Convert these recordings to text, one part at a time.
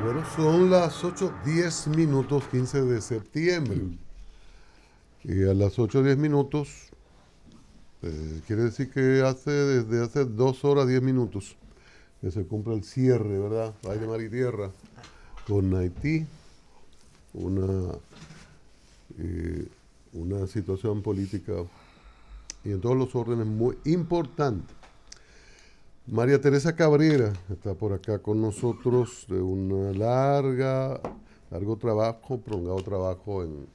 Bueno, son las 8:10, 15 de septiembre. Y a las 8:10, quiere decir que desde hace 2 horas 10 minutos que se cumple el cierre, ¿verdad? Aire, mar y tierra con Haití. Una, una situación política y en todos los órdenes muy importante. María Teresa Cabrera está por acá con nosotros de un largo trabajo, prolongado trabajo en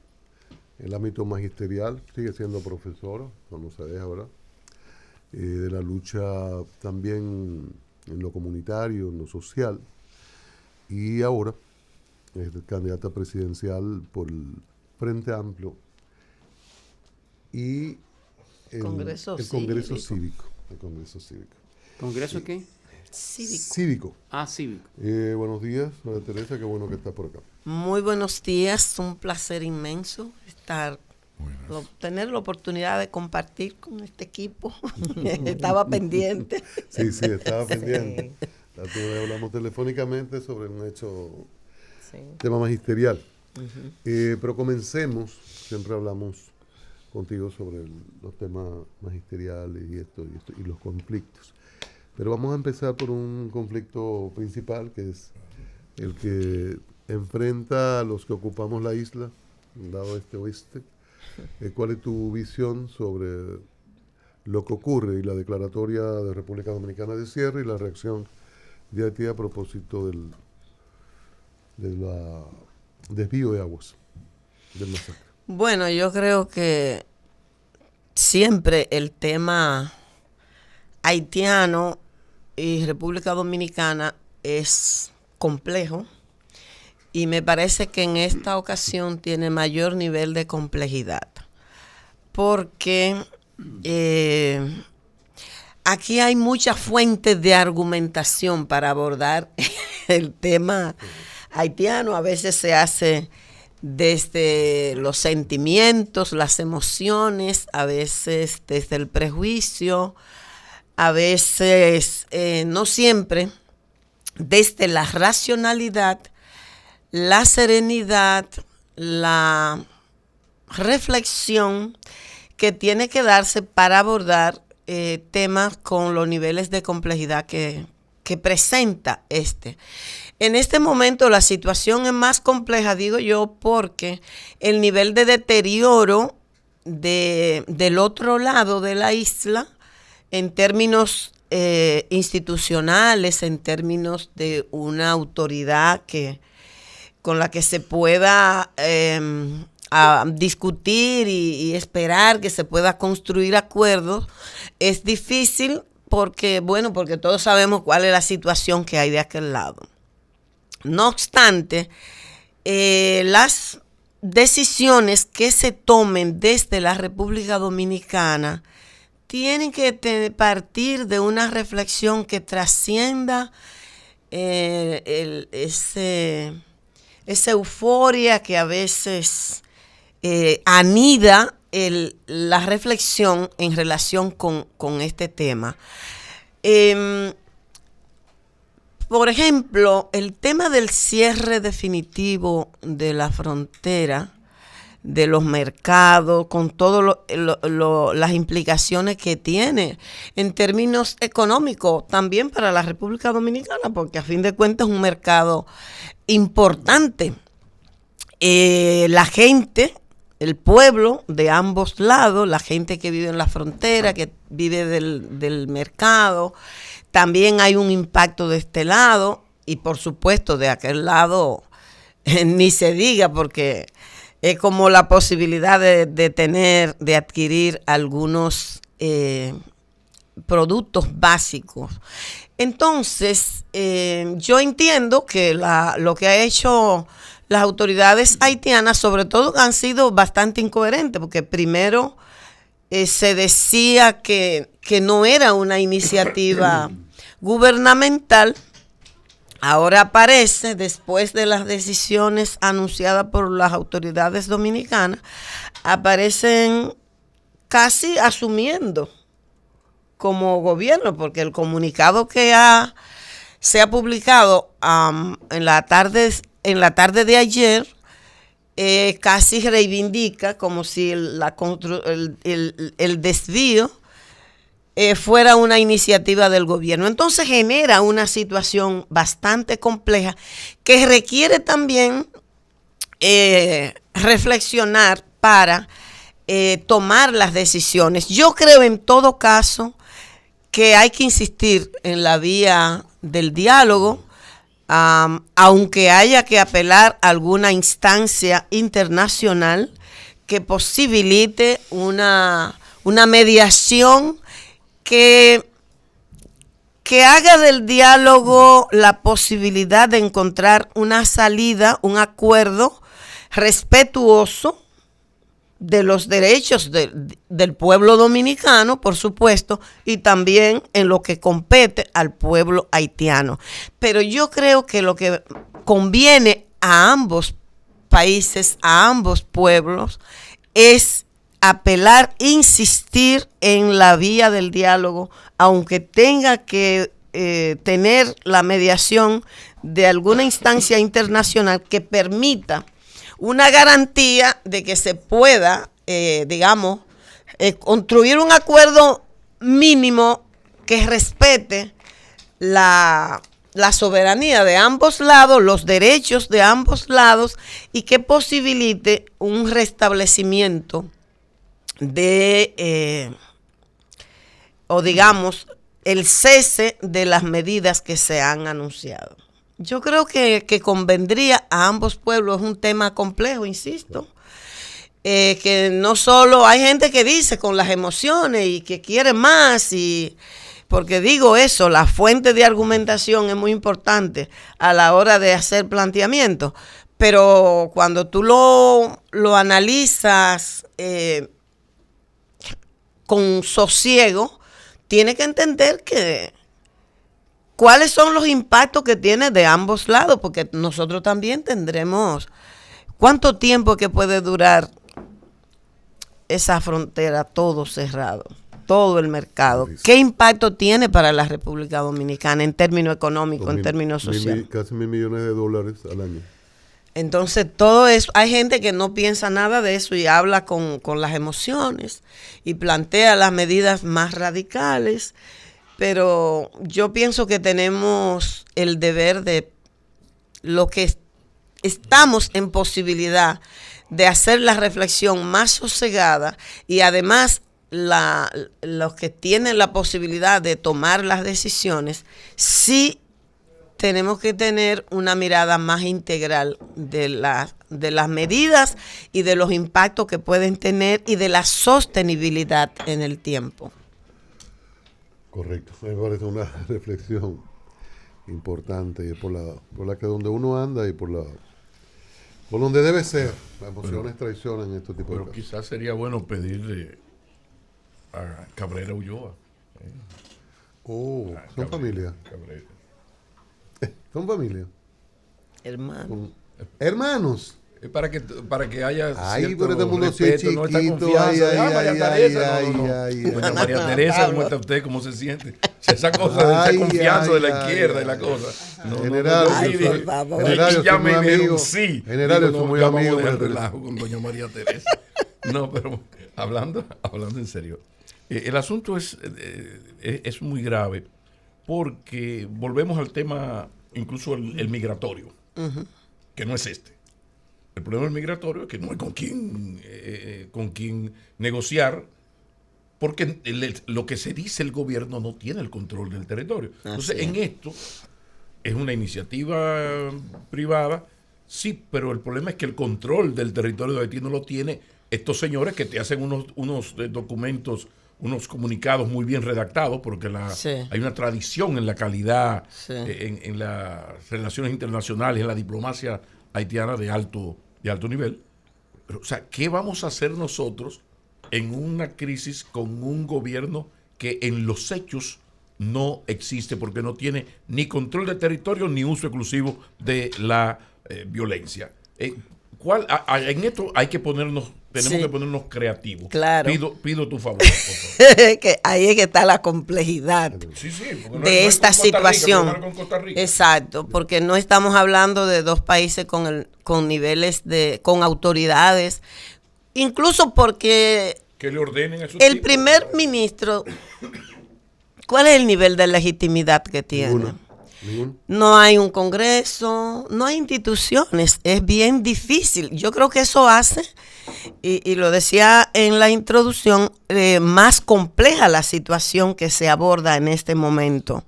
el ámbito magisterial, sigue siendo profesora, no se deja, ¿verdad? De la lucha también en lo comunitario, en lo social, y ahora es candidata presidencial por el Frente Amplio y el Congreso Cívico. El Congreso Cívico. ¿Congreso qué? Cívico. Cívico. Buenos días, María Teresa, qué bueno que estás por acá. Muy buenos días, un placer inmenso tener la oportunidad de compartir con este equipo. Estaba pendiente. Sí, estaba pendiente. Hablamos telefónicamente sobre un tema magisterial. Pero comencemos, siempre hablamos contigo sobre los temas magisteriales y los conflictos. Pero vamos a empezar por un conflicto principal, que es el que enfrenta a los que ocupamos la isla, el lado este-oeste. ¿Cuál es tu visión sobre lo que ocurre y la declaratoria de República Dominicana de cierre y la reacción de Haití a propósito del desvío de aguas del masacre? Bueno, yo creo que siempre el tema haitiano y República Dominicana es complejo y me parece que en esta ocasión tiene mayor nivel de complejidad porque aquí hay muchas fuentes de argumentación para abordar el tema haitiano. A veces se hace desde los sentimientos, las emociones, a veces desde el prejuicio, a veces, no siempre, desde la racionalidad, la serenidad, la reflexión que tiene que darse para abordar temas con los niveles de complejidad que presenta este. En este momento la situación es más compleja, digo yo, porque el nivel de deterioro del otro lado de la isla, en términos institucionales, en términos de una autoridad con la que se pueda discutir y esperar que se pueda construir acuerdos, es difícil porque todos sabemos cuál es la situación que hay de aquel lado. No obstante, las decisiones que se tomen desde la República Dominicana tienen que partir de una reflexión que trascienda esa euforia que a veces anida la reflexión en relación con este tema. Por ejemplo, el tema del cierre definitivo de la frontera, de los mercados, con todas las implicaciones que tiene en términos económicos, también para la República Dominicana, porque a fin de cuentas es un mercado importante. La gente, el pueblo de ambos lados, la gente que vive en la frontera, que vive del mercado, también hay un impacto de este lado y por supuesto de aquel lado ni se diga, porque es como la posibilidad de adquirir algunos productos básicos. Entonces, yo entiendo que lo que ha hecho las autoridades haitianas, sobre todo, han sido bastante incoherentes, porque primero se decía que no era una iniciativa gubernamental. Ahora aparece, después de las decisiones anunciadas por las autoridades dominicanas, aparecen casi asumiendo como gobierno, porque el comunicado que ha se ha publicado en la tarde de ayer, casi reivindica como si el desvío fuera una iniciativa del gobierno. Entonces genera una situación bastante compleja que requiere también reflexionar para tomar las decisiones. Yo creo en todo caso que hay que insistir en la vía del diálogo, aunque haya que apelar a alguna instancia internacional que posibilite una mediación que haga del diálogo la posibilidad de encontrar una salida, un acuerdo respetuoso de los derechos del pueblo dominicano, por supuesto, y también en lo que compete al pueblo haitiano. Pero yo creo que lo que conviene a ambos países, a ambos pueblos, es apelar, insistir en la vía del diálogo, aunque tenga que tener la mediación de alguna instancia internacional que permita una garantía de que se pueda, construir un acuerdo mínimo que respete la soberanía de ambos lados, los derechos de ambos lados, y que posibilite un restablecimiento el cese de las medidas que se han anunciado. Yo creo que convendría a ambos pueblos. Es un tema complejo, insisto, que no solo hay gente que dice con las emociones y que quiere más, y porque digo eso, la fuente de argumentación es muy importante a la hora de hacer planteamientos, pero cuando tú lo analizas con sosiego, tienes que entender cuáles son los impactos que tiene de ambos lados, porque nosotros también tendremos cuánto tiempo que puede durar esa frontera todo cerrado, todo el mercado. ¿Qué impacto tiene para la República Dominicana en términos económicos, en términos sociales? Casi $1.000 millones al año. Entonces, todo eso, hay gente que no piensa nada de eso y habla con las emociones y plantea las medidas más radicales. Pero yo pienso que tenemos el deber de lo que estamos en posibilidad de hacer la reflexión más sosegada, y además los que tienen la posibilidad de tomar las decisiones, sí tenemos que tener una mirada más integral de las medidas y de los impactos que pueden tener y de la sostenibilidad en el tiempo. Correcto, me parece una reflexión importante por la que donde uno anda y por donde debe ser. Las emociones traicionan este tipo de cosas. Pero quizás sería bueno pedirle a Cabrera Ulloa. Son familia. Son familia. Hermanos. Para que haya pero este mundo respeto, no esta confianza. Doña María Teresa, ¿cómo está usted? ¿Cómo se siente? Esa cosa de esa confianza de la izquierda y la cosa. General, ya me dijeron sí. General, yo soy muy amigo del relajo con doña María Teresa. No, pero hablando en serio, el asunto es muy grave, porque volvemos al tema, incluso el migratorio, que no es este. El problema del migratorio es que no hay con quién negociar, porque lo que se dice el gobierno no tiene el control del territorio. Entonces, en esto es una iniciativa privada, sí, pero el problema es que el control del territorio de Haití no lo tiene estos señores que te hacen unos documentos, unos comunicados muy bien redactados, porque hay una tradición en la calidad, en las relaciones internacionales, en la diplomacia haitiana de alto nivel. Pero, o sea, ¿qué vamos a hacer nosotros en una crisis con un gobierno que en los hechos no existe, porque no tiene ni control de territorio ni uso exclusivo de la violencia? En esto hay que ponernos tenemos que ponernos creativos. Claro. Pido tu favor, por favor. Que ahí es que está la complejidad de esta situación. Exacto, porque no estamos hablando de dos países con niveles con autoridades, incluso porque que le ordenen esos el primer ministro, ¿cuál es el nivel de legitimidad que tiene? Ninguno. No hay un Congreso, no hay instituciones, es bien difícil. Yo creo que eso hace, y lo decía en la introducción, más compleja la situación que se aborda en este momento,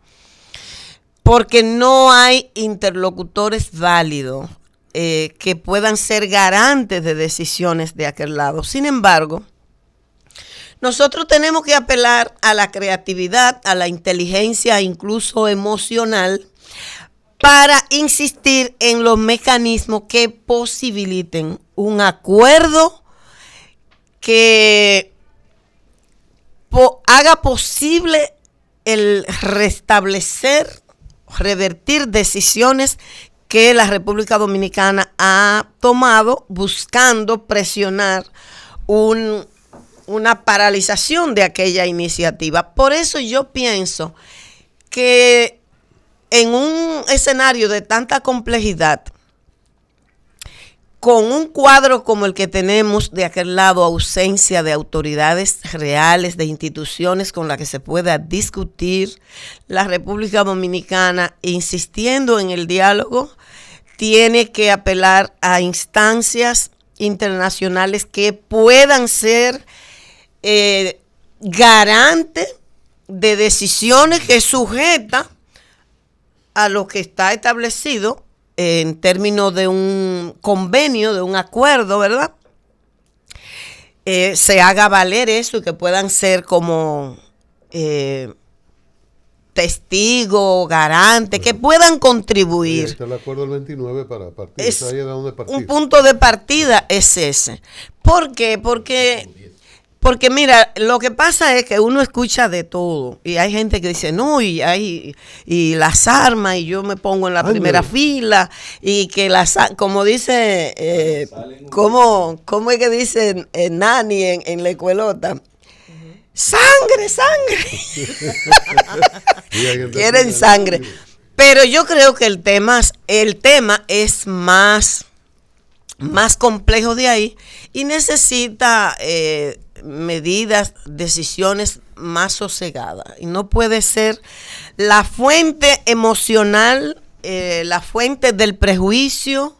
porque no hay interlocutores válidos que puedan ser garantes de decisiones de aquel lado. Sin embargo, nosotros tenemos que apelar a la creatividad, a la inteligencia, incluso emocional, para insistir en los mecanismos que posibiliten un acuerdo que haga posible el revertir decisiones que la República Dominicana ha tomado buscando presionar una paralización de aquella iniciativa. Por eso yo pienso que en un escenario de tanta complejidad, con un cuadro como el que tenemos de aquel lado, ausencia de autoridades reales, de instituciones con las que se pueda discutir, la República Dominicana, insistiendo en el diálogo, tiene que apelar a instancias internacionales que puedan ser garante de decisiones que sujeta a lo que está establecido en términos de un convenio, de un acuerdo, ¿verdad? Se haga valer eso y que puedan ser como testigos, garantes, que puedan contribuir. Está el acuerdo del 29 para partir. Un punto de partida es ese. ¿Por qué? Porque mira, lo que pasa es que uno escucha de todo y hay gente que dice, no, y las armas, y yo me pongo en la primera fila, y que como dice, ¿cómo es que dice Nani en la escuelota? ¡Sangre, sangre! Quieren sangre. Pero yo creo que el tema es más complejo de ahí y necesita medidas, decisiones más sosegadas. Y no puede ser la fuente emocional, la fuente del prejuicio,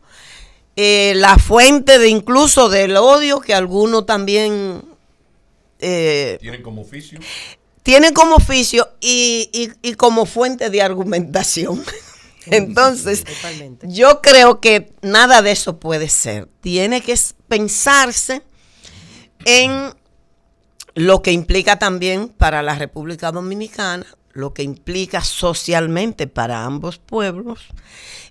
la fuente de incluso del odio que algunos también tienen como oficio. Tienen como oficio y como fuente de argumentación. Entonces, yo creo que nada de eso puede ser. Tiene que pensarse en lo que implica también para la República Dominicana, lo que implica socialmente para ambos pueblos.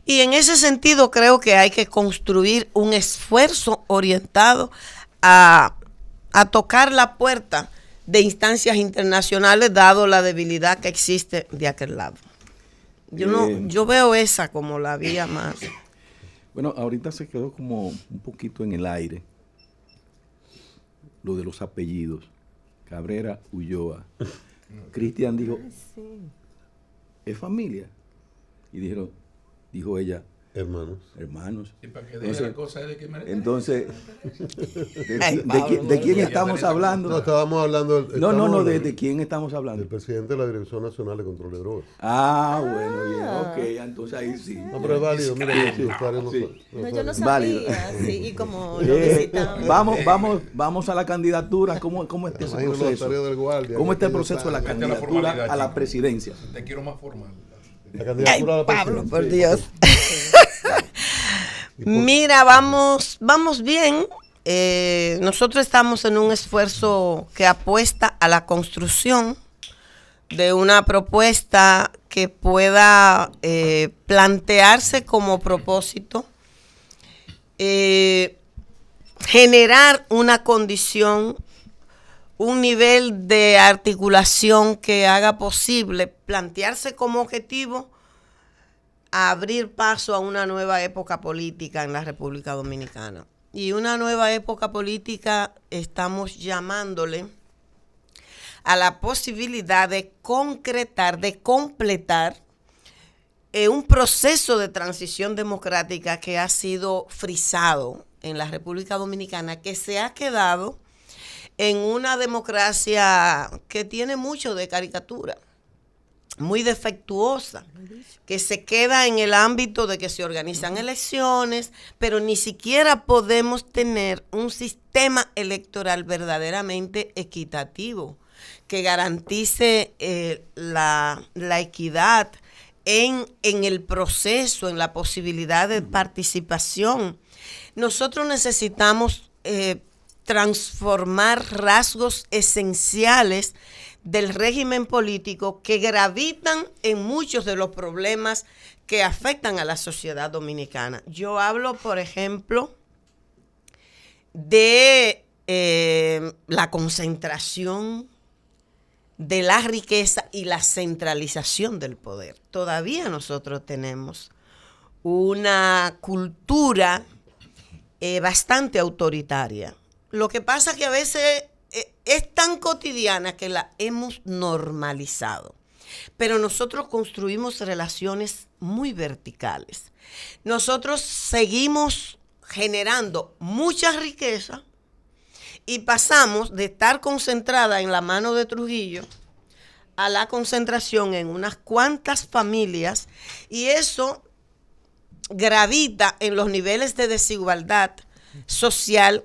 Y en ese sentido creo que hay que construir un esfuerzo orientado a tocar la puerta de instancias internacionales, dado la debilidad que existe de aquel lado. Yo veo esa como la vía más. Bueno, ahorita se quedó como un poquito en el aire lo de los apellidos. Cabrera, Ulloa. Cristian dijo, ¿es familia? Y dijo ella, hermanos. Y para que deje la cosa de que entonces, ¿de quién estamos hablando? No, estábamos hablando... ¿de quién estamos hablando? Del presidente de la Dirección Nacional de Control de Drogas. Bueno, bien, ok, entonces ahí sí. No, pero es válido, mira, yo no sabía, sí, y como lo visitamos. Vamos a la candidatura, ¿cómo está ese proceso? ¿Cómo está el proceso de la candidatura a la presidencia? Te quiero más formal. La candidatura a la Pablo, por Dios. Mira, vamos bien. Nosotros estamos en un esfuerzo que apuesta a la construcción de una propuesta que pueda plantearse como propósito generar una condición, un nivel de articulación que haga posible plantearse como objetivo abrir paso a una nueva época política en la República Dominicana. y una nueva época política estamos llamándole a la posibilidad de concretar, de completar un proceso de transición democrática que ha sido frisado en la República Dominicana, que se ha quedado en una democracia que tiene mucho de caricatura, muy defectuosa, que se queda en el ámbito de que se organizan elecciones, pero ni siquiera podemos tener un sistema electoral verdaderamente equitativo, que garantice la equidad en el proceso, en la posibilidad de participación. Nosotros necesitamos transformar rasgos esenciales del régimen político que gravitan en muchos de los problemas que afectan a la sociedad dominicana. Yo hablo, por ejemplo, de la concentración de la riqueza y la centralización del poder. Todavía nosotros tenemos una cultura bastante autoritaria. Lo que pasa es que a veces es tan cotidiana que la hemos normalizado. Pero nosotros construimos relaciones muy verticales. Nosotros seguimos generando mucha riqueza y pasamos de estar concentrada en la mano de Trujillo a la concentración en unas cuantas familias, y eso gravita en los niveles de desigualdad social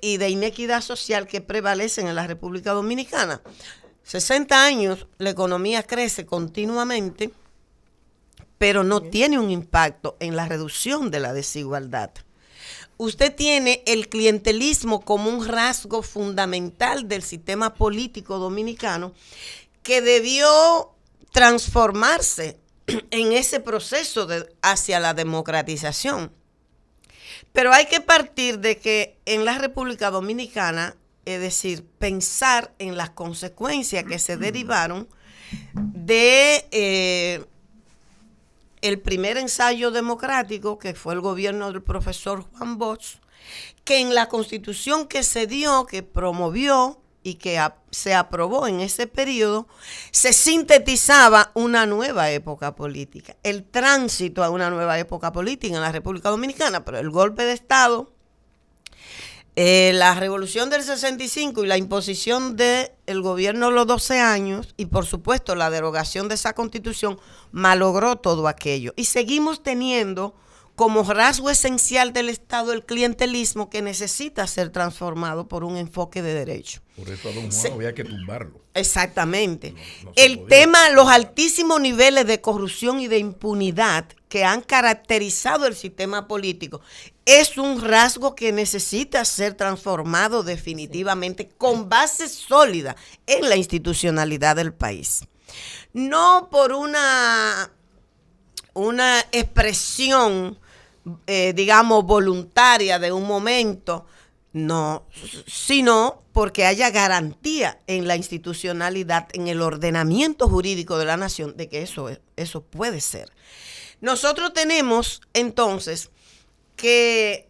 y de inequidad social que prevalecen en la República Dominicana. 60 años, la economía crece continuamente, pero no tiene un impacto en la reducción de la desigualdad. Usted tiene el clientelismo como un rasgo fundamental del sistema político dominicano que debió transformarse en ese proceso hacia la democratización. Pero hay que partir de que en la República Dominicana, es decir, pensar en las consecuencias que se derivaron de el primer ensayo democrático, que fue el gobierno del profesor Juan Bosch, que en la constitución que se dio, que promovió y que se aprobó en ese periodo, se sintetizaba una nueva época política, el tránsito a una nueva época política en la República Dominicana. Pero el golpe de Estado, la revolución del 65 y la imposición del gobierno de los 12 años y por supuesto la derogación de esa constitución malogró todo aquello. Y seguimos teniendo como rasgo esencial del Estado el clientelismo, que necesita ser transformado por un enfoque de derecho. Por eso a don Juan había que tumbarlo. Exactamente. No el tema, los altísimos niveles de corrupción y de impunidad que han caracterizado el sistema político, es un rasgo que necesita ser transformado definitivamente con base sólida en la institucionalidad del país. No por una expresión, digamos, voluntaria de un momento, no, sino porque haya garantía en la institucionalidad, en el ordenamiento jurídico de la nación, de que eso puede ser. Nosotros tenemos entonces que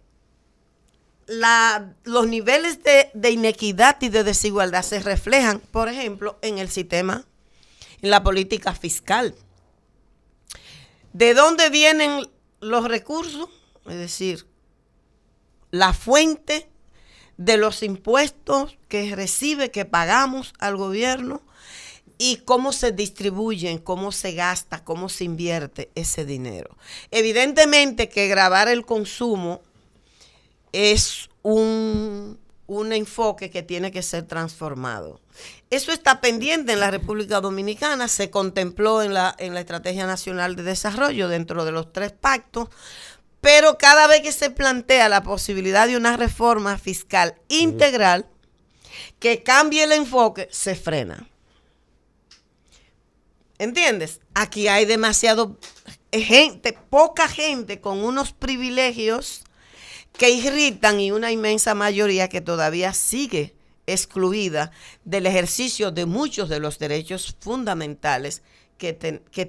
los niveles de inequidad y de desigualdad se reflejan, por ejemplo, en el sistema, en la política fiscal. ¿De dónde vienen los recursos? Es decir, la fuente de los impuestos que pagamos al gobierno, y cómo se distribuyen, cómo se gasta, cómo se invierte ese dinero. Evidentemente que gravar el consumo es un enfoque que tiene que ser transformado. Eso está pendiente en la República Dominicana, se contempló en la Estrategia Nacional de Desarrollo dentro de los 3 pactos, pero cada vez que se plantea la posibilidad de una reforma fiscal integral que cambie el enfoque, se frena. ¿Entiendes? Aquí hay demasiado poca gente con unos privilegios que irritan, y una inmensa mayoría que todavía sigue excluida del ejercicio de muchos de los derechos fundamentales que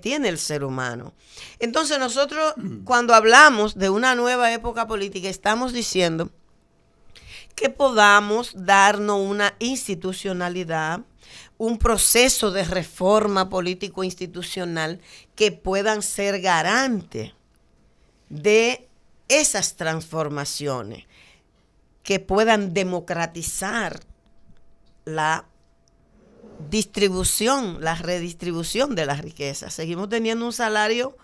tiene el ser humano. Entonces nosotros, cuando hablamos de una nueva época política, estamos diciendo que podamos darnos una institucionalidad, un proceso de reforma político-institucional que puedan ser garantes de esas transformaciones, que puedan democratizar la distribución, la redistribución de las riquezas. Seguimos teniendo un salario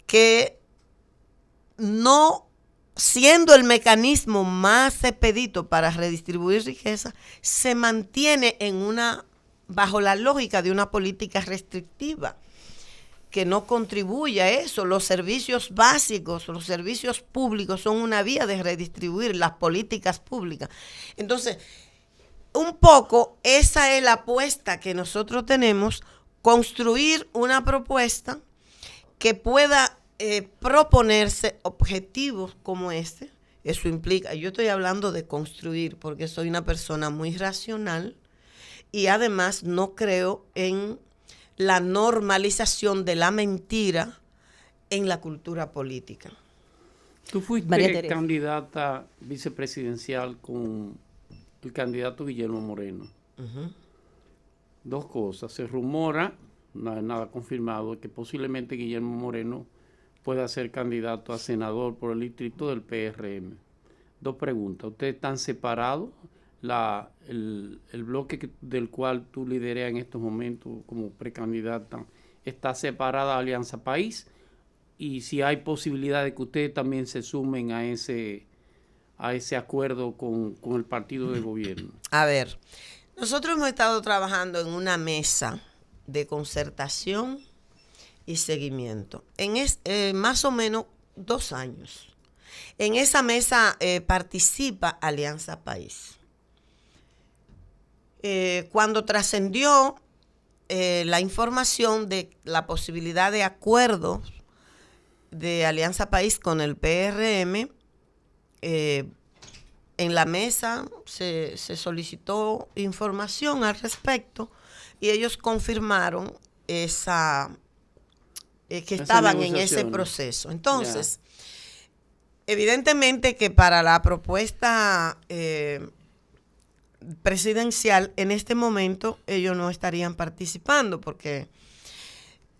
que, no siendo el mecanismo más expedito para redistribuir riqueza, se mantiene bajo la lógica de una política restrictiva que no contribuye a eso. Los servicios básicos, los servicios públicos son una vía de redistribuir las políticas públicas. Entonces, un poco esa es la apuesta que nosotros tenemos, construir una propuesta que pueda proponerse objetivos como este. Eso implica, yo estoy hablando de construir porque soy una persona muy racional y además no creo en la normalización de la mentira en la cultura política. Tú fuiste candidata vicepresidencial con el candidato Guillermo Moreno. Uh-huh. Dos cosas. Se rumora, no hay nada confirmado, que posiblemente Guillermo Moreno pueda ser candidato a senador por el distrito del PRM. Dos preguntas. ¿Ustedes están separados? El bloque del cual tú lideras en estos momentos como precandidata, ¿está separada Alianza País? Y si hay posibilidad de que ustedes también se sumen a ese acuerdo con el partido de gobierno. A ver, nosotros hemos estado trabajando en una mesa de concertación y seguimiento en más o menos 2 años. En esa mesa participa Alianza País. Cuando trascendió la información de la posibilidad de acuerdos de Alianza País con el PRM, en la mesa se solicitó información al respecto y ellos confirmaron que estaban en ese proceso. Entonces, evidentemente que para la propuesta presidencial en este momento ellos no estarían participando porque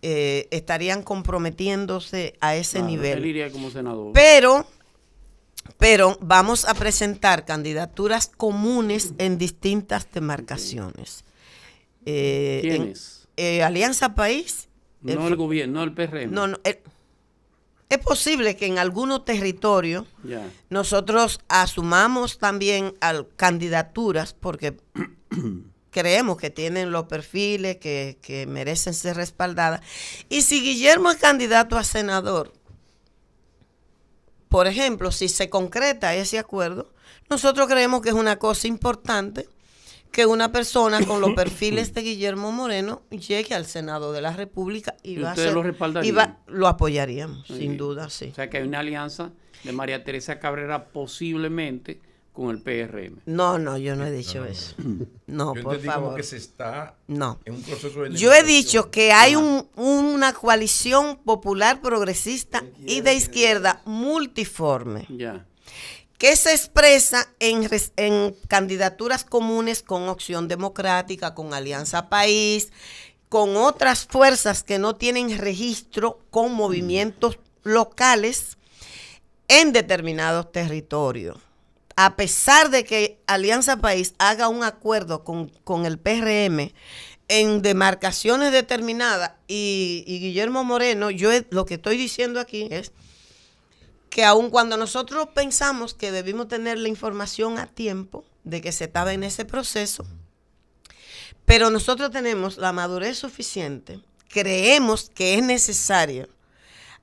estarían comprometiéndose a ese nivel. Él iría como senador. Pero vamos a presentar candidaturas comunes en distintas demarcaciones. ¿Quiénes? Alianza País. No el gobierno, no el PRM. No, es posible que en algunos territorios nosotros asumamos también candidaturas porque creemos que tienen los perfiles que merecen ser respaldadas. Y si Guillermo es candidato a senador, por ejemplo, si se concreta ese acuerdo, nosotros creemos que es una cosa importante que una persona con los perfiles de Guillermo Moreno llegue al Senado de la República y va a ser, lo respaldarían. Lo apoyaríamos, sin duda, sí. O sea que hay una alianza de María Teresa Cabrera posiblemente con el PRM. No, yo no he dicho eso. No, yo por favor. Como que se está en un proceso de yo he dicho que hay una coalición popular progresista y de izquierda multiforme. Que se expresa en candidaturas comunes con Opción Democrática, con Alianza País, con otras fuerzas que no tienen registro, con movimientos locales en determinados territorios. A pesar de que Alianza País haga un acuerdo con el PRM en demarcaciones determinadas y Guillermo Moreno, lo que estoy diciendo aquí es que aun cuando nosotros pensamos que debimos tener la información a tiempo de que se estaba en ese proceso, pero nosotros tenemos la madurez suficiente, creemos que es necesario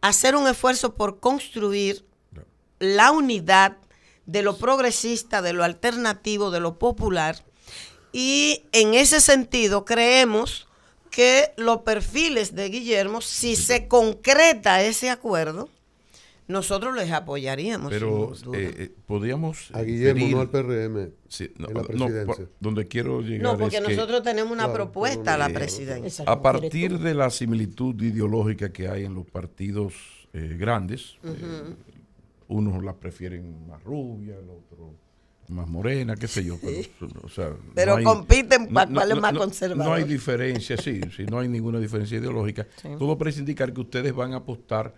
hacer un esfuerzo por construir la unidad de lo progresista, de lo alternativo, de lo popular, y en ese sentido creemos que los perfiles de Guillermo, si se concreta ese acuerdo, nosotros les apoyaríamos. Pero podríamos a Guillermo, no al PRM. Sí, en la presidencia. Donde quiero llegar. No, porque es nosotros tenemos una propuesta a la presidencia. A partir de la similitud ideológica que hay en los partidos grandes, unos la prefieren más rubia, el otro más morena, qué sé yo. Pero compiten cuál es más conservador. No hay diferencia, sí, no hay ninguna diferencia ideológica. Sí. Todo parece indicar que ustedes van a apostar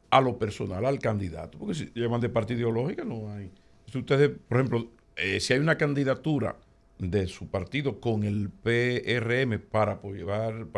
a lo personal, al candidato. Porque si llaman de parte ideológica, no hay. Si ustedes, por ejemplo, si hay una candidatura de su partido con el PRM para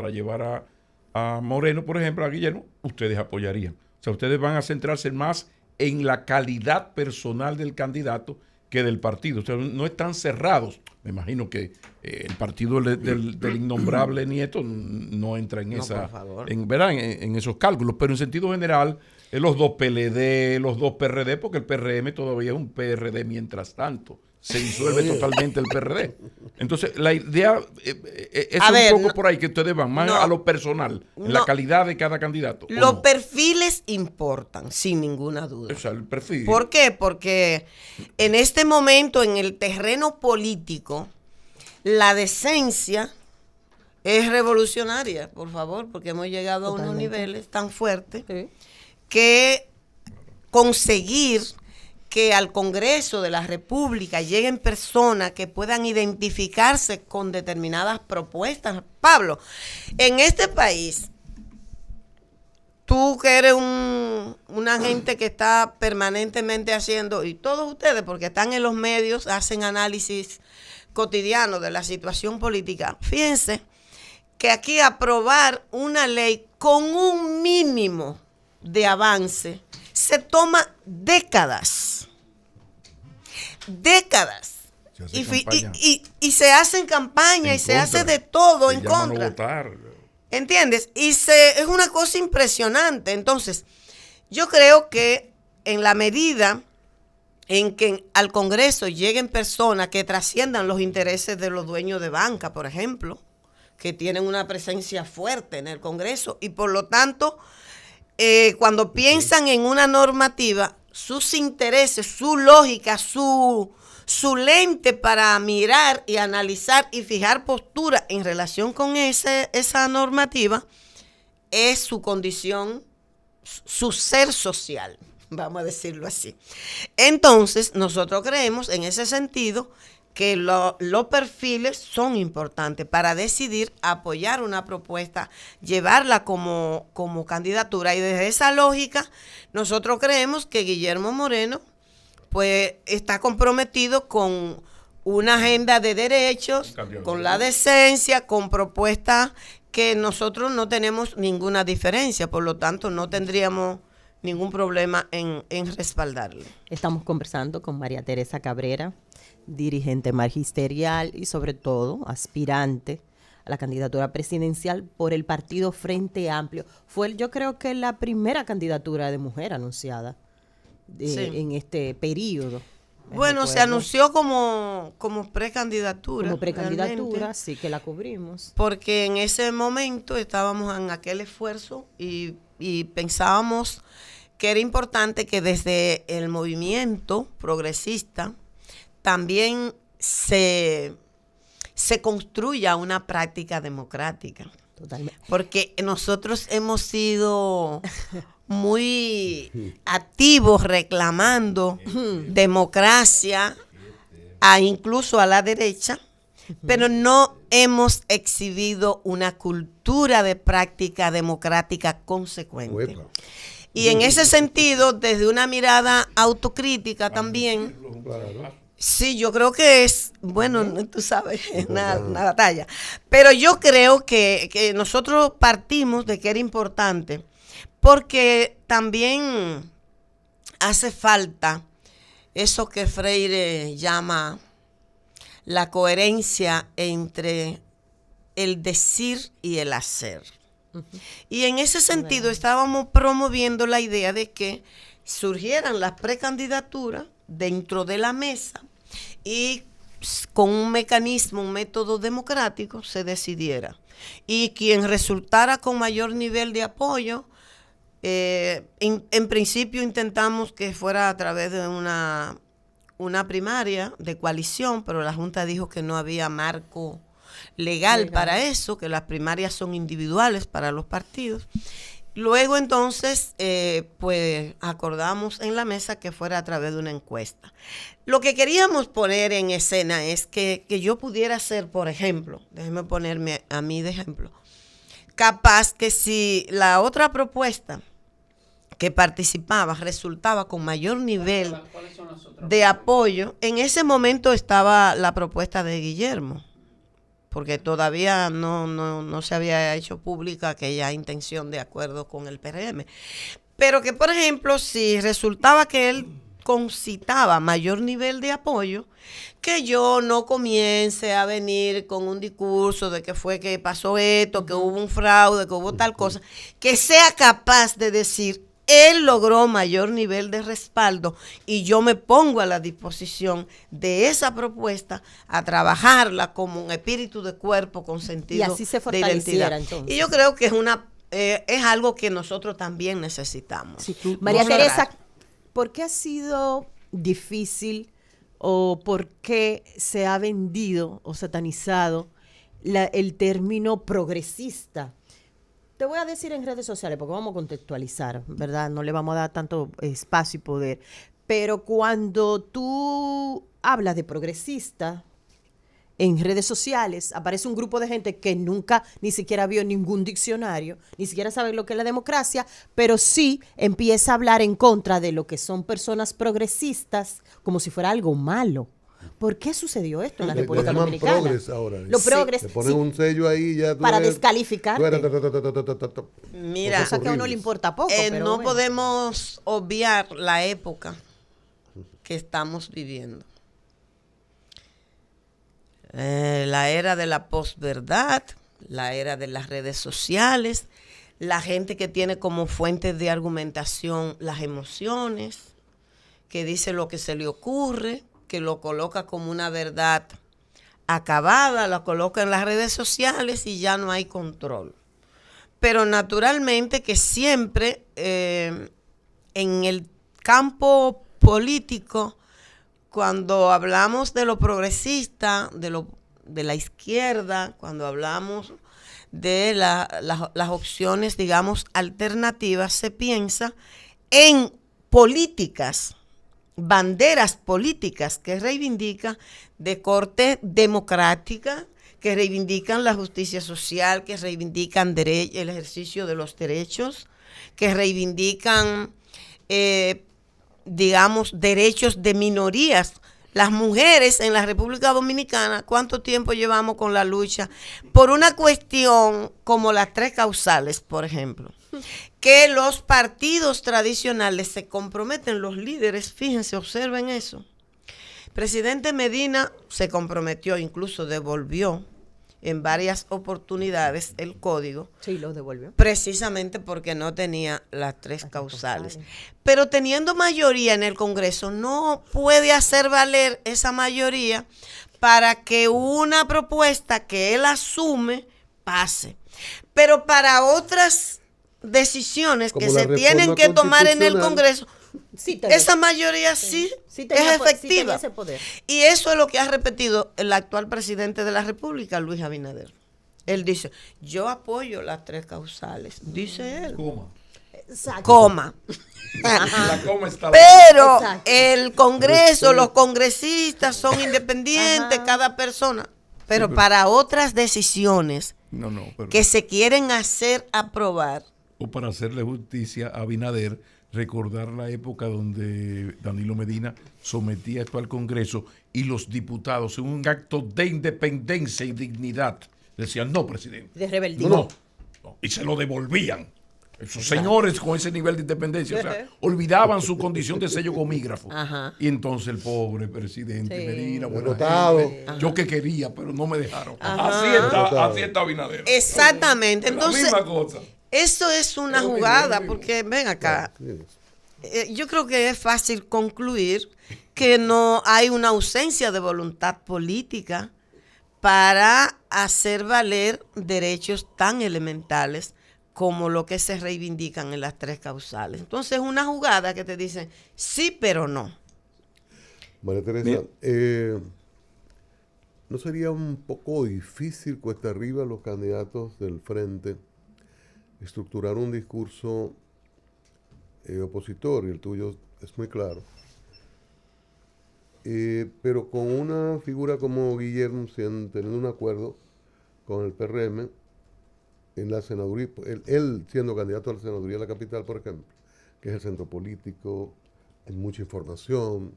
llevar a Moreno, por ejemplo, a Guillermo, ustedes apoyarían. O sea, ustedes van a centrarse más en la calidad personal del candidato que del partido. O sea, no están cerrados. Me imagino que el partido del innombrable Nieto no entra en en esos cálculos, pero en sentido general, los dos PLD, los dos PRD, porque el PRM todavía es un PRD mientras tanto. Se disuelve totalmente el PRD. Entonces, la idea es un poco por ahí que ustedes van más a lo personal, en la calidad de cada candidato. Los perfiles importan, sin ninguna duda. O sea, el perfil. ¿Por qué? Porque en este momento, en el terreno político, la decencia es revolucionaria, por favor, porque hemos llegado a unos niveles tan fuertes que conseguir que al Congreso de la República lleguen personas que puedan identificarse con determinadas propuestas. Pablo, en este país, tú que eres una gente que está permanentemente haciendo, y todos ustedes, porque están en los medios, hacen análisis cotidiano de la situación política. Fíjense que aquí aprobar una ley con un mínimo de avance se toma décadas. Y se hacen campañas y se hace de todo en contra. ¿Entiendes? Es una cosa impresionante. Entonces, yo creo que en la medida en que al Congreso lleguen personas que trasciendan los intereses de los dueños de banca, por ejemplo, que tienen una presencia fuerte en el Congreso y por lo tanto, cuando piensan en una normativa, sus intereses, su lógica, su lente para mirar y analizar y fijar postura en relación con esa normativa es su condición, su ser social, vamos a decirlo así. Entonces, nosotros creemos en ese sentido que los perfiles son importantes para decidir apoyar una propuesta, llevarla como candidatura. Y desde esa lógica, nosotros creemos que Guillermo Moreno pues está comprometido con una agenda de derechos, con la decencia, con propuestas que nosotros no tenemos ninguna diferencia, por lo tanto no tendríamos ningún problema en respaldarle. Estamos conversando con María Teresa Cabrera, dirigente magisterial y sobre todo aspirante a la candidatura presidencial por el partido Frente Amplio. Fue, yo creo que la primera candidatura de mujer anunciada en este periodo. Bueno, se anunció como precandidatura. Como precandidatura, sí que la cubrimos. Porque en ese momento estábamos en aquel esfuerzo y pensábamos que era importante que desde el movimiento progresista también se construya una práctica democrática. Totalmente. Porque nosotros hemos sido muy activos reclamando democracia, incluso a la derecha, pero no hemos exhibido una cultura de práctica democrática consecuente. Y en ese sentido, desde una mirada autocrítica también, sí, yo creo que es, bueno, tú sabes, una batalla. Pero yo creo que nosotros partimos de que era importante, porque también hace falta eso que Freire llama la coherencia entre el decir y el hacer. Y en ese sentido estábamos promoviendo la idea de que surgieran las precandidaturas dentro de la mesa y con un mecanismo, un método democrático se decidiera. Y quien resultara con mayor nivel de apoyo, en principio intentamos que fuera a través de una primaria de coalición, pero la Junta dijo que no había marco legal para eso, que las primarias son individuales para los partidos. Luego entonces, pues acordamos en la mesa que fuera a través de una encuesta. Lo que queríamos poner en escena es que yo pudiera ser, por ejemplo, déjeme ponerme a mí de ejemplo, capaz que si la otra propuesta que participaba resultaba con mayor nivel de apoyo, en ese momento estaba la propuesta de Guillermo, porque todavía no se había hecho pública aquella intención de acuerdo con el PRM. Pero que, por ejemplo, si resultaba que él concitaba mayor nivel de apoyo, que yo no comience a venir con un discurso de que fue que pasó esto, que hubo un fraude, que hubo tal cosa, que sea capaz de decir, él logró mayor nivel de respaldo y yo me pongo a la disposición de esa propuesta a trabajarla como un espíritu de cuerpo con sentido y así se de identidad. Entonces. Y yo creo que es algo que nosotros también necesitamos. Sí. María Teresa, ¿por qué ha sido difícil o por qué se ha vendido o satanizado el término progresista? Te voy a decir en redes sociales, porque vamos a contextualizar, ¿verdad? No le vamos a dar tanto espacio y poder. Pero cuando tú hablas de progresista en redes sociales, aparece un grupo de gente que nunca ni siquiera vio ningún diccionario, ni siquiera sabe lo que es la democracia, pero sí empieza a hablar en contra de lo que son personas progresistas como si fuera algo malo. ¿Por qué sucedió esto en la República Dominicana? Progres ahora. Los progres. Le ponen un sello ahí ya para descalificarte. Mira, cosa que a uno le importa poco. Pero no podemos obviar la época que estamos viviendo. La era de la posverdad, la era de las redes sociales, la gente que tiene como fuentes de argumentación las emociones, que dice lo que se le ocurre, que lo coloca como una verdad acabada, la coloca en las redes sociales y ya no hay control. Pero naturalmente que siempre en el campo político, cuando hablamos de lo progresista, de la izquierda, cuando hablamos de las opciones, digamos, alternativas, se piensa en políticas, banderas políticas que reivindican de corte democrática, que reivindican la justicia social, que reivindican el ejercicio de los derechos, que reivindican, digamos, derechos de minorías. Las mujeres en la República Dominicana, ¿cuánto tiempo llevamos con la lucha por una cuestión como las 3 causales, por ejemplo? Que los partidos tradicionales se comprometen, los líderes, fíjense, observen eso. Presidente Medina se comprometió, incluso devolvió en varias oportunidades el código. Sí, lo devolvió. Precisamente porque no tenía las 3 causales. Pero teniendo mayoría en el Congreso, no puede hacer valer esa mayoría para que una propuesta que él asume pase. Pero para otras decisiones como que se tienen que tomar en el Congreso, esa mayoría sí es efectiva. Ese poder. Y eso es lo que ha repetido el actual presidente de la República, Luis Abinader. Él dice, yo apoyo las 3 causales, dice él. Coma. La coma está Pero exacto. El Congreso, los congresistas son independientes, cada persona. Pero sí, para otras decisiones que se quieren hacer aprobar. O para hacerle justicia a Abinader, recordar la época donde Danilo Medina sometía esto al Congreso y los diputados, en un acto de independencia y dignidad, decían, no, presidente. De rebeldía. No. Y se lo devolvían. Esos señores con ese nivel de independencia, o sea, olvidaban su condición de sello gomígrafo. Ajá. Y entonces el pobre presidente Medina, yo que quería, pero no me dejaron. Así está Abinader. Exactamente. Entonces, la misma cosa. Eso es una jugada, porque ven acá, yo creo que es fácil concluir que no hay una ausencia de voluntad política para hacer valer derechos tan elementales como lo que se reivindican en las 3 causales. Entonces es una jugada que te dicen sí, pero no. María Teresa, ¿no sería un poco difícil cuesta arriba los candidatos del frente estructurar un discurso opositor, y el tuyo es muy claro, pero con una figura como Guillermo teniendo un acuerdo con el PRM en la senaduría, él siendo candidato a la senaduría de la capital, por ejemplo, que es el centro político, hay mucha información,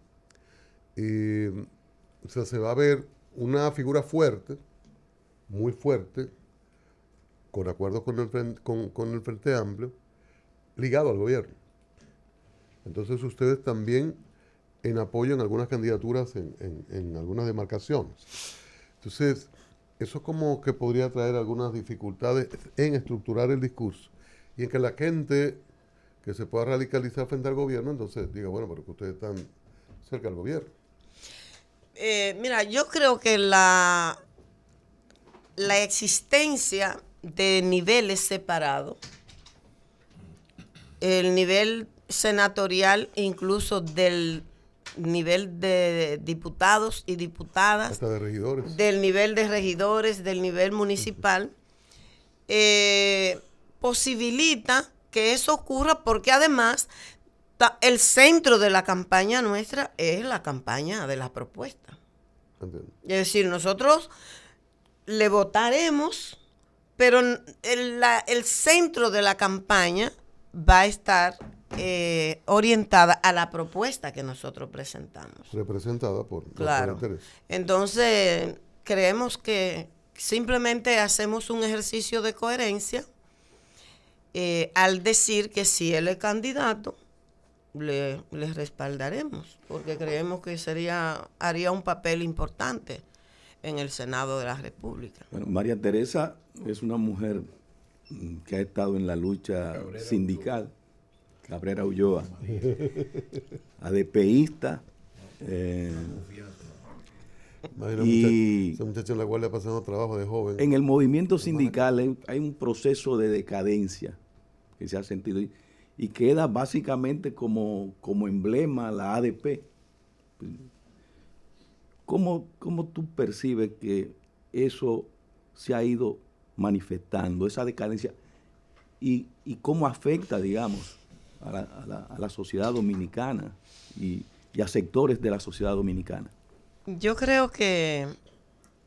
o sea, se va a ver una figura fuerte, muy fuerte, con acuerdos con el Frente Amplio, ligado al gobierno. Entonces ustedes también en apoyo en algunas candidaturas, en algunas demarcaciones. Entonces, eso como que podría traer algunas dificultades en estructurar el discurso y en que la gente que se pueda radicalizar frente al gobierno, entonces diga, bueno, pero que ustedes están cerca del gobierno. Mira, yo creo que la existencia de niveles separados, el nivel senatorial, incluso del nivel de diputados y diputadas, hasta de regidores, del nivel de regidores, del nivel municipal, posibilita que eso ocurra, porque además el centro de la campaña nuestra es la campaña de la propuesta. Entiendo. Es decir, nosotros le votaremos, pero el centro de la campaña va a estar orientada a la propuesta que nosotros presentamos. Representada por claro. Interés. Entonces, creemos que simplemente hacemos un ejercicio de coherencia al decir que si él es candidato, le respaldaremos, porque creemos que haría un papel importante en el Senado de la República. Bueno, María Teresa es una mujer que ha estado en la lucha sindical. Cabrera Ulloa, ADPista, y ese muchacho en la Guardia pasando trabajo de joven. En el movimiento sindical hay un proceso de decadencia que se ha sentido y queda básicamente como emblema la ADP. ¿Cómo tú percibes que eso se ha ido manifestando, esa decadencia, y cómo afecta, digamos, a la sociedad dominicana y a sectores de la sociedad dominicana? Yo creo que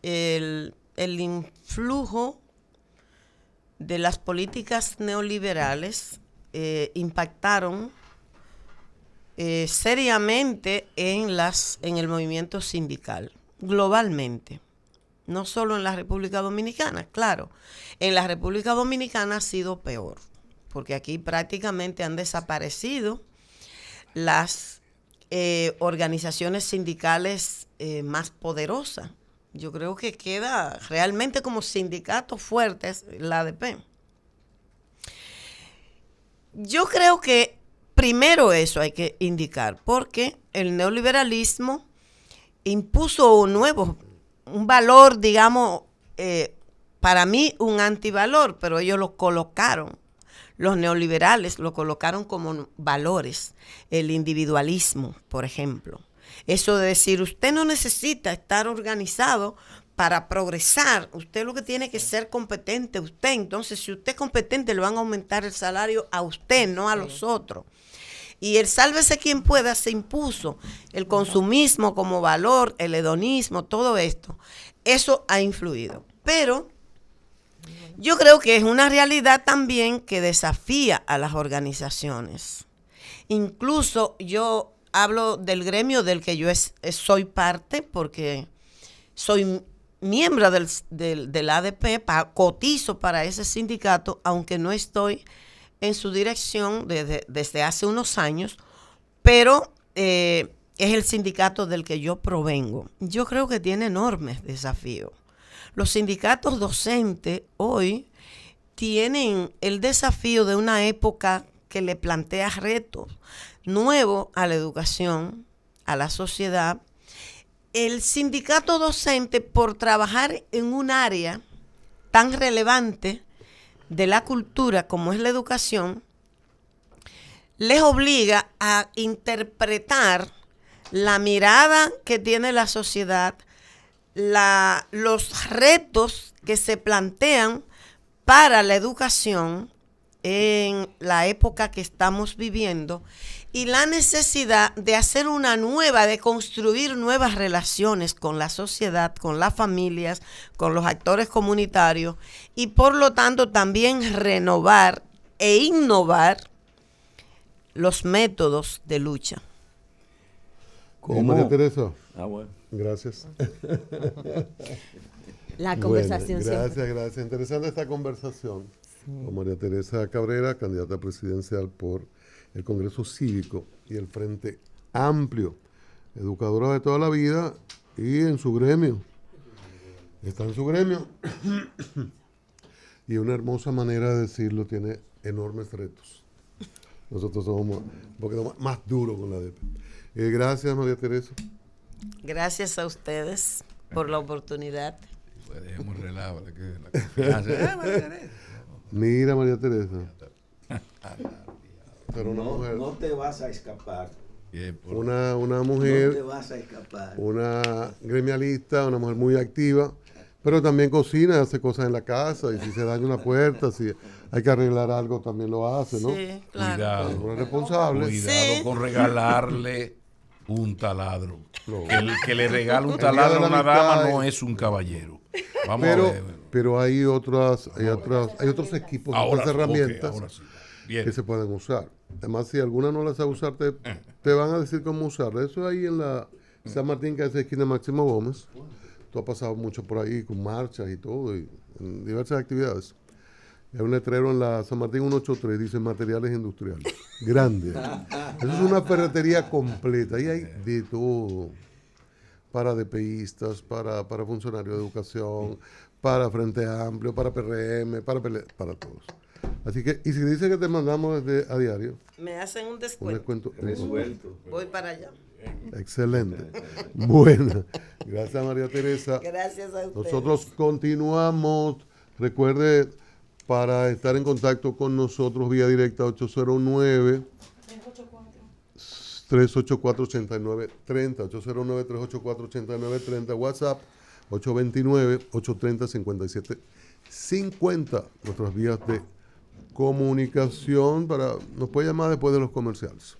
el influjo de las políticas neoliberales impactaron seriamente en el movimiento sindical, globalmente. No solo en la República Dominicana, claro. En la República Dominicana ha sido peor, porque aquí prácticamente han desaparecido las organizaciones sindicales más poderosas. Yo creo que queda realmente como sindicatos fuertes la ADP. Yo creo que primero eso hay que indicar, porque el neoliberalismo impuso un valor, digamos, para mí un antivalor, pero ellos lo colocaron. Los neoliberales lo colocaron como valores, el individualismo, por ejemplo. Eso de decir, usted no necesita estar organizado para progresar, usted lo que tiene que ser competente, usted. Entonces, si usted es competente, le van a aumentar el salario a usted, no a los otros. Y el sálvese quien pueda se impuso, el consumismo como valor, el hedonismo, todo esto. Eso ha influido. Pero yo creo que es una realidad también que desafía a las organizaciones. Incluso yo hablo del gremio del que yo soy parte, porque soy miembro del ADP, cotizo para ese sindicato, aunque no estoy en su dirección desde hace unos años, pero es el sindicato del que yo provengo. Yo creo que tiene enormes desafíos. Los sindicatos docentes hoy tienen el desafío de una época que le plantea retos nuevos a la educación, a la sociedad. El sindicato docente, por trabajar en un área tan relevante de la cultura como es la educación, les obliga a interpretar la mirada que tiene la sociedad, los retos que se plantean para la educación en la época que estamos viviendo y la necesidad de hacer una nueva, de construir nuevas relaciones con la sociedad, con las familias, con los actores comunitarios y por lo tanto también renovar e innovar los métodos de lucha. ¿Cómo, María Teresa? Bueno. Gracias. La conversación Gracias. Interesante esta conversación con María Teresa Cabrera, candidata presidencial por el Congreso Cívico y el Frente Amplio, educadora de toda la vida y en su gremio. Está en su gremio. Y una hermosa manera de decirlo, tiene enormes retos. Nosotros somos un poquito más duros con la DEP. Gracias, María Teresa. Gracias a ustedes por la oportunidad. Pues dejemos relajo, la confianza. María Teresa. Mira, María Teresa. Pero una mujer, no te vas a escapar. una mujer, No te vas a escapar. una gremialista, una mujer muy activa, pero también cocina, hace cosas en la casa, y si se daña una puerta, si hay que arreglar algo, también lo hace, ¿no? Sí, claro. Cuidado. Es responsable. Cuidado con regalarle un taladro. No. Que le regale un El día de taladro la a una amistad dama no es un caballero. Vamos a ver. Pero hay otros equipos, Ahora otras sí, herramientas ahora sí. Bien. que se pueden usar. Además, si alguna no las sabe usar, te van a decir cómo usarla. Eso ahí en la San Martín, que es la esquina de Máximo Gómez. Tú has pasado mucho por ahí con marchas y todo, y en diversas actividades. Hay un letrero en la San Martín 183, dice materiales industriales. Grande. Eso es una ferretería completa. Ahí hay de todo. Para DPIistas, para funcionarios de educación, para Frente Amplio, para PRM, para todos. Así que, y si dice que te mandamos desde a diario, Me hacen un un descuento. descuento. Voy para allá. Excelente. Bueno, gracias María Teresa. Gracias a ustedes. Nosotros continuamos. Recuerde, para estar en contacto con nosotros vía directa 809-384-8930, 809-384-8930, WhatsApp 829-830-5750, nuestras vías de comunicación, nos puede llamar después de los comerciales.